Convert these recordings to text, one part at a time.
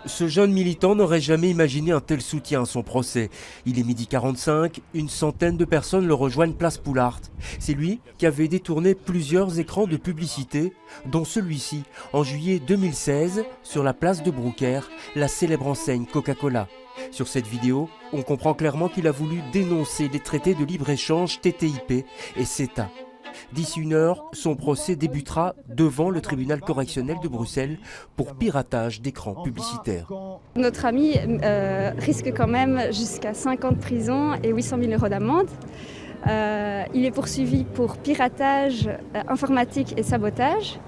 Ce jeune militant n'aurait jamais imaginé un tel soutien à son procès. Il est 12h45, une centaine de personnes le rejoignent place Poulart. C'est lui qui avait détourné plusieurs écrans de publicité, dont celui-ci, en juillet 2016, sur la place de Brouckère, la célèbre enseigne Coca-Cola. Sur cette vidéo, on comprend clairement qu'il a voulu dénoncer les traités de libre-échange TTIP et CETA. D'ici une heure, son procès débutera devant le tribunal correctionnel de Bruxelles pour piratage d'écrans publicitaires. Notre ami risque quand même jusqu'à 5 ans de prison et 800 000 € d'amende. Il est poursuivi pour piratage informatique et sabotage.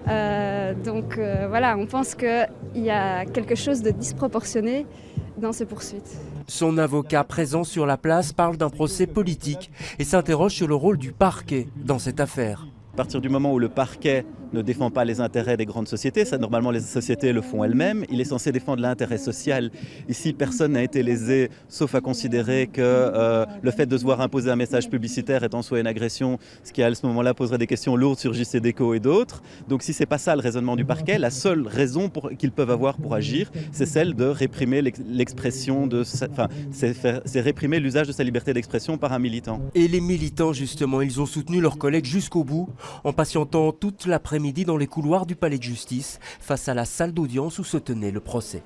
Voilà, on pense qu'il y a quelque chose de disproportionné dans ces poursuites. Son avocat présent sur la place parle d'un procès politique et s'interroge sur le rôle du parquet dans cette affaire. À partir du moment où le parquet ne défend pas les intérêts des grandes sociétés, ça normalement les sociétés le font elles-mêmes, il est censé défendre l'intérêt social. Ici, personne n'a été lésé, sauf à considérer que le fait de se voir imposer un message publicitaire est en soi une agression, ce qui à ce moment-là poserait des questions lourdes sur JCDecaux et d'autres. Donc si ce n'est pas ça le raisonnement du parquet, la seule raison qu'ils peuvent avoir pour agir, c'est celle de réprimer l'expression, c'est réprimer l'usage de sa liberté d'expression par un militant. Et les militants, justement, ils ont soutenu leurs collègues jusqu'au bout, en patientant toute l'après-midi dans les couloirs du palais de justice, face à la salle d'audience où se tenait le procès.